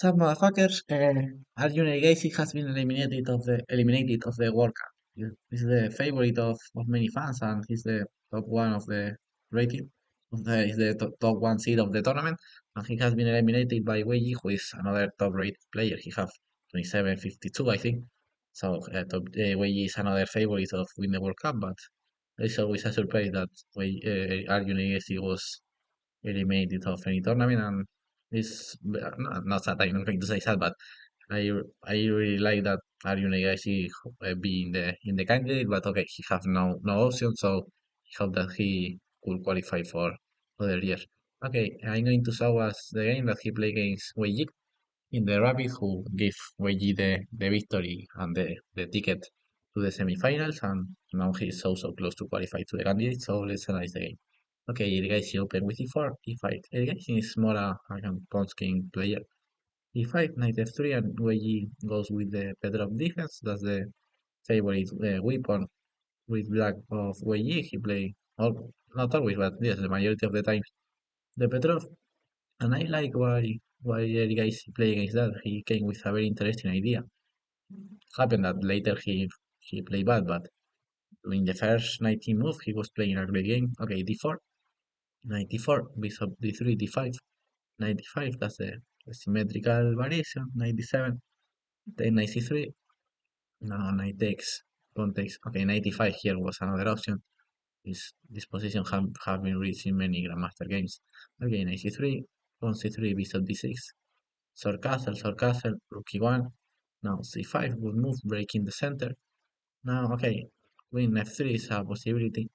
Some motherfuckers, Arjun Erigaisi has been eliminated of the World Cup. He's the favorite of many fans, and he's the top one of the rating. He's the top one seed of the tournament, and he has been eliminated by WEI, who is another top rated player. He have 27.52, I think. So WEI is another favorite of win the World Cup, but it's always a surprise that Arjun Erigaisi was eliminated of any tournament, and it's not that I'm not going to say that, but I I really like that Arjun Agassi be in the candidate, but okay, he have no option, so I hope that he could qualify for other years. Okay, I'm going to show us the game that he played against Wei in the Rapid, who gave Wei the victory and the ticket to the semifinals, and now he's so close to qualify to the candidate. So let's analyze the game. Okay, Erigaisi open with e4, e5. Erigaisi is more a punch king player. e5, knight f3, and Wei goes with the Petrov defense. That's the favorite weapon with black of Wei. He play, all, not always, but yes, the majority of the time, the Petrov. And I like why Erigaisi play against that. He came with a very interesting idea. Happened that later he played bad, but in the first 19 move, he was playing a great game. Okay, d4, 94, bishop d3, d5, 95, that's the symmetrical variation, 97, then 93, now knight takes, pawn takes, okay, 95 here was another option. This position have been reached in many Grandmaster games. Okay, 93, pawn c3, bishop d6, sword castle, rook e1, now c5, good move, breaking the center. Now, okay, queen f3 is a possibility,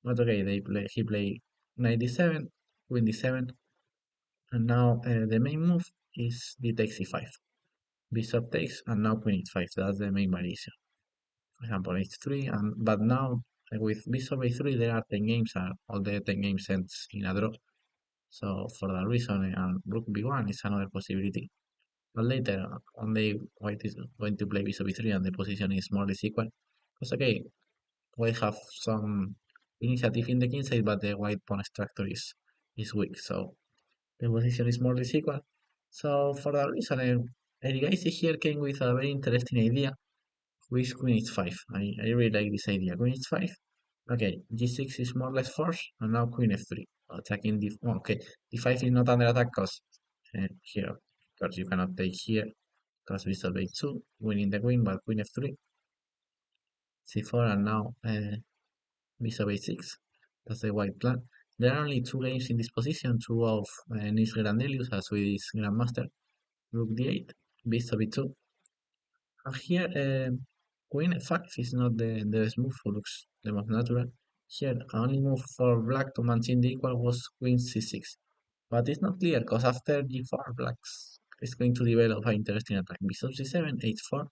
but okay, he play knight d7, queen d7, and now the main move is d takes e5. Bishop takes, and now queen e5. That's the main variation. For example, h3, and but now with bishop a3, there are 10 games, and all the 10 games ends in a draw. So for that reason, rook b1 is another possibility. But later, only white is going to play bishop e3, and the position is more or less equal. Because okay, white have some initiative in the king side, but the white pawn structure is weak. So the position is more or less equal. So for that reason, Erigaisi here came with a very interesting idea, which queen h5. I really like this idea. Queen h5. Okay, g6 is more or less forced, and now queen f3. Attacking d. Okay, d5 is not under attack because here, of course, you cannot take here because bishop a2, winning the queen, but queen f3, c4, and now bishop a6. That's the white plan. There are only two games in this position, two of Nils Grandelius, a Swedish Grandmaster. Rook d8, bishop e2. And here, queen f5 is not the best move for looks the most natural. Here, only move for black to maintain the equal was queen c6. But it's not clear because after g4, black is going to develop an interesting attack. Bishop c7, h4,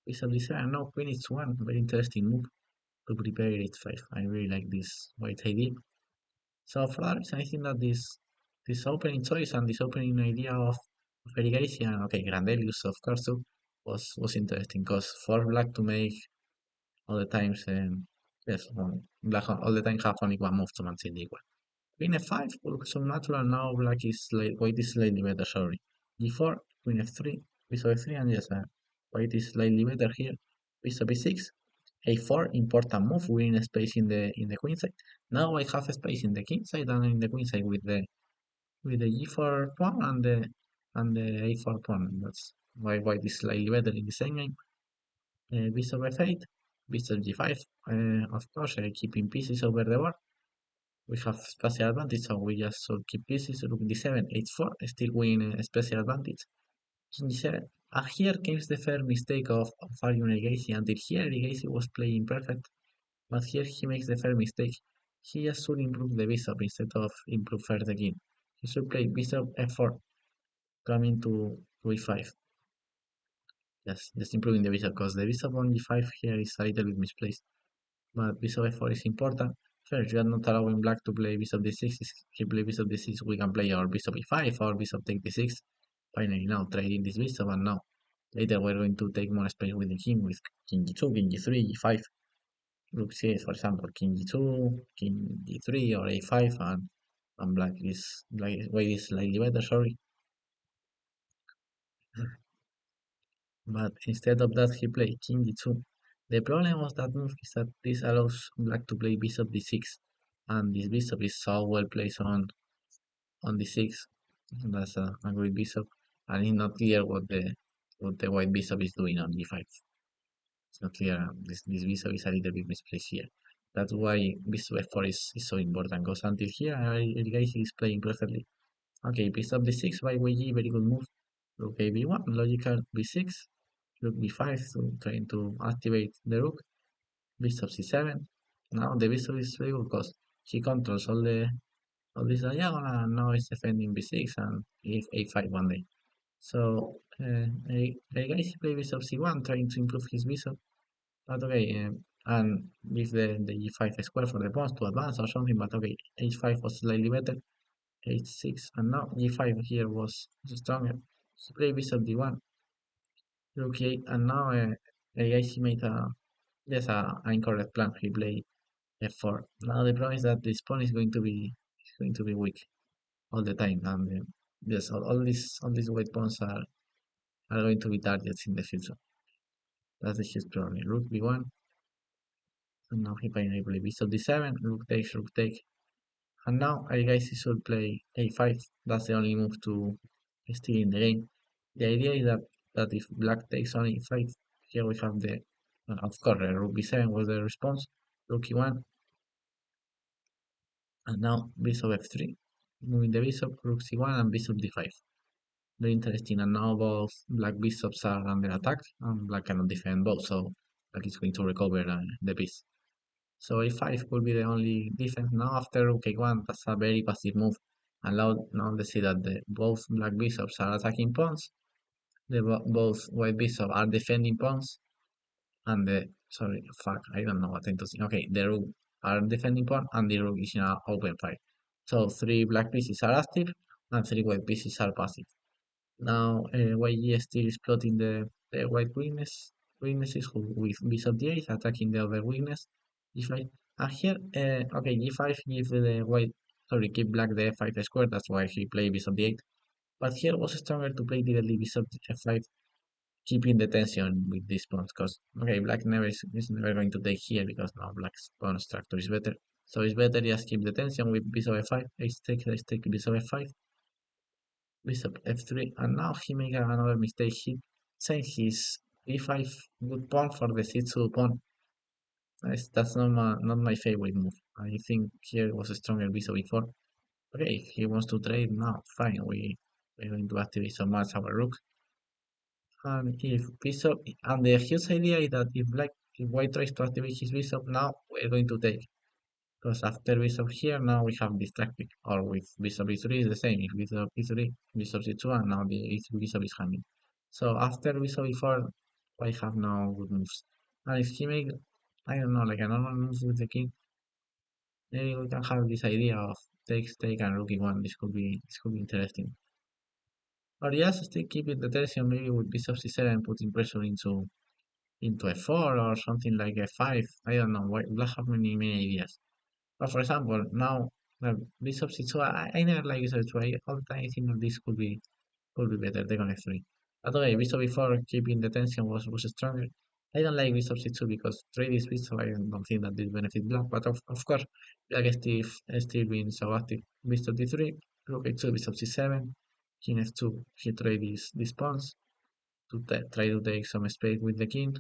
bishop d7. No, queen h1, very interesting move to prepare h5. I really like this white idea. So for that reason, I think that this opening choice and this opening idea of Erigaisi and okay, Grandelius of course too was interesting because for black to make all the times yes, black all the time have only one move to maintain the equal. Queen f5 looks so natural now. Black is white is slightly better. Sorry, g4, queen f3, bishop f3, and yes, white is slightly better here. Bishop e6, a4, important move, winning space in the queen side. Now I have a space in the king side and in the queen side with the g4 pawn and the a4 pawn. That's why white is slightly better in the same game. Bishop f8, bishop g5. Of course, keeping pieces over the board. We have spatial advantage, so we just should keep pieces. Rook d7, h4, still win special advantage. King g7. Here comes the first mistake of Arjun Erigaisi. Until here, Erigaisi was playing perfect, but here he makes the first mistake. He just should improve the bishop instead of improve first the king. He should play bishop f4, coming to e5. Just improving the bishop, because the bishop on g5 here is a little bit misplaced. But bishop f4 is important. First, you are not allowing black to play bishop d6. If he play bishop d6, we can play our bishop e5 or bishop take d6. Finally, now trading this bishop, and now later we're going to take more space with the king with king g2, king g3, e5. Rook c8, for example, king g2, king d3, or a5, and white is slightly better. Sorry. but instead of that he played king d2. The problem was that move is that this allows black to play bishop d6, and this bishop is so well placed on d6. That's a great bishop, and it's not clear what the white bishop is doing on d5. It's not clear. This bishop is a little bit misplaced here. That's why bishop f4 is so important, because until here Erigaisi is playing perfectly. Okay, bishop d6 by WEI, very good move. Rook a b1, logical b6, rook b5, so trying to activate the rook, bishop c7. Now the bishop is very good because he controls all this diagonal, and now it's defending b6 and if a5 one day. So a guy play bishop c1, trying to improve his bishop. But okay, and with the g5 square for the pawns to advance or something. But okay, h5 was slightly better, h6, and now g5 here was stronger. He played bishop d1, rook e8, and now he made a yes an incorrect plan. He played f4. Now the problem is that this pawn is going to be weak all the time, and yes, all these white pawns are going to be targets in the future. That's the huge problem. Rook b1, and now he finally play bishop d7, rook takes, and now I guess he should play a5. That's the only move to still in the game. The idea is that if black takes on e5, here we have the of course rook b7 was the response, rook e1, and now bishop f3, moving the bishop, rook c1, and bishop d5. Very interesting. And now both black bishops are under attack, and black cannot defend both, so black is going to recover the piece. So a5 will be the only defense. Now after rook a1, that's a very passive move. And now they see that both black bishops are attacking pawns, both white bishops are defending pawns, and sorry, fuck, I don't know what I'm saying. Okay, the rook are defending pawn, and the rook is in an open fight. So 3 black pieces are active, and 3 white pieces are passive. Now YG still is plotting the white weaknesses with bishop d8 attacking the other weakness g5. And here, okay, g5 give the white, sorry, keep black the f5 square. That's why he played bishop d8. But here was stronger to play directly bishop f5, keeping the tension with these pawns. Because okay, black is never going to take here because now black's pawn structure is better. So it's better just keep the tension with bishop f5, h take bishop f5, bishop f3, and now he made another mistake. He sent his e5 good pawn for the c2 pawn. That's not my favorite move. I think here was a stronger bishop before. Okay, if he wants to trade now, fine. We're going to activate so much our rook. And if bishop, and the huge idea is that if white tries to activate his bishop now, we're going to take. Because after bishop here, now we have this tactic. Or with bishop e3 is the same. If bishop e3, bishop c2, and now the bishop is hanging. So after bishop e4, I have no good moves. And if he make, I don't know, like a normal move with the king, maybe we can have this idea of take and rook e1. This could be interesting. Or just still keeping the tension, maybe with bishop c7, putting pressure into f4 or something like f5. I don't know. Black have many ideas. But for example, now bishop c2, I never like bishop c2. All the time I think that this could be better. Take on f3. But okay, bishop before keeping the tension was stronger. I don't like bishop c2 because trade is bishop. I don't think that this benefits black. But of course, black still being so active. Bishop d3, rook a2, bishop c7, king f2. He trade these pawns to try to take some space with the king.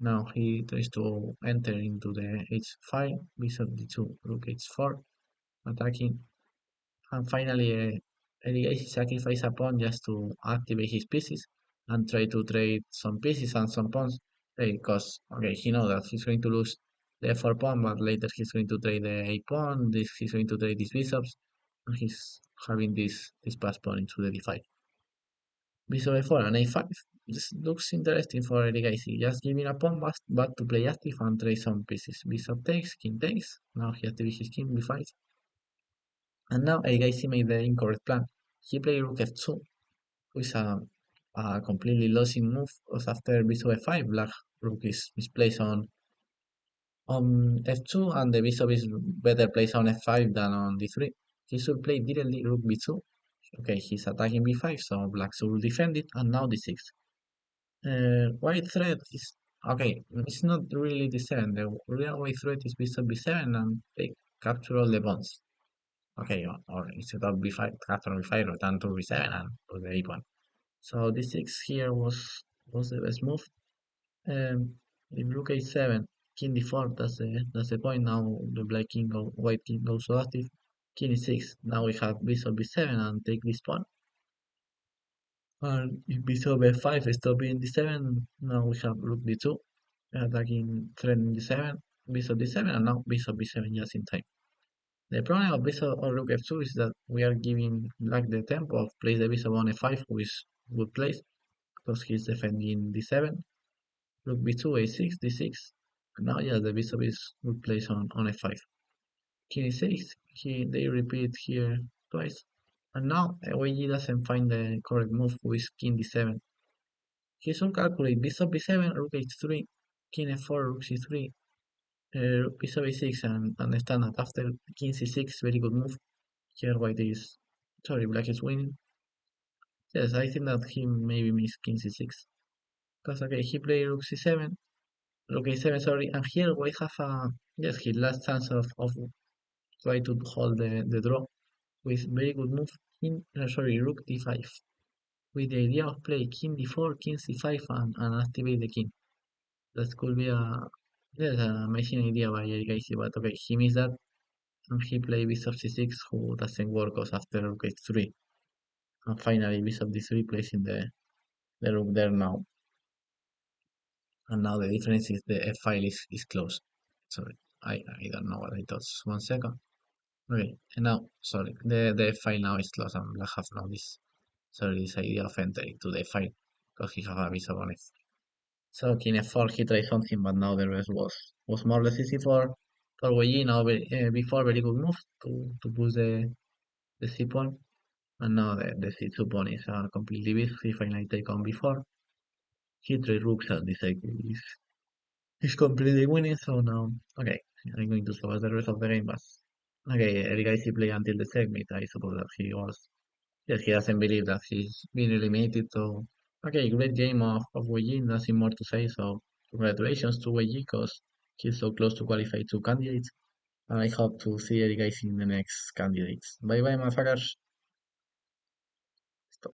Now he tries to enter into the h5, bishop d2, rook h4, attacking, and finally Erigaisi sacrifice a pawn just to activate his pieces and try to trade some pieces and some pawns, because okay, he knows that he's going to lose the f4 pawn, but later he's going to trade the a pawn, he's going to trade these bishops, and he's having this pass pawn into the d5. Bishop a4 and a5. This looks interesting for Erigaisi. Just giving a pawn but to play active and trade some pieces. Bishop takes, king takes. Now he activates his king b5. And now Erigaisi made the incorrect plan. He played rook f2, which is a completely losing move because after bishop f5, black rook is misplaced on f2 and the bishop is better placed on f5 than on d3. He should play directly rook b2. Okay, he's attacking b5, so black should defend it, and now d6. White threat is okay. It's not really d7. The real white threat is bishop b7 and take capture all the pawns. Okay, or instead of b5, capture b5, return to b7 and to the e1. So d6 here was the best move. If rook a7, king d4, that's the point. Now the black king go white king goes so active. King e6. Now we have bishop b7 and take this pawn. And if bishop f5 stop being d7, now we have rook d2 attacking threatening d7, bishop d7, and now bishop b7 just in time. The problem of bishop or rook f2 is that we are giving black the tempo of place the bishop on f5, which is good place because he's defending d7. Rook b2, a6, d6. And now yeah, the bishop is good place on f5. King e6, they repeat here twice. And now WEI doesn't find the correct move with king d7. He should calculate bishop b7, rook h3, king f4, rook c3, bishop a6, and understand that after king c6, very good move. Here white is, sorry, black is winning. Yes, I think that he maybe missed king c6. Because okay, he played rook c7, rook a7, sorry, and here white have yes, his last chance of try to hold the draw with very good move, king, sorry, rook d5. With the idea of play king d4, king c5, and activate the king. That could be yes, an amazing idea by Erigaisi, but okay, he missed that and he played bishop c6, who doesn't work because after rook h3. And finally bishop d3 placing the rook there now. And now the difference is the f file is closed. Sorry, I don't know what I thought. 1 second. Okay, and now sorry, the f file now is closed and black have now this sorry this idea of entering to the file because he have a bishop on it. So king f4 he tried something, but now the rest was more or less easy for Wei. Now before very good move to push the c pawn, and now the c2 pawn is completely weak. He finally take on before. He tried rooks and this is completely winning. So now okay, I'm going to show the rest of the game. But okay, Erigaisi play until the segment. I suppose that he was yes he doesn't believe that he's been eliminated. So okay, great game of Wei. Nothing more to say. So congratulations to Wei because he's so close to qualify two candidates. And I hope to see you guys in the next candidates. Bye bye, motherfuckers.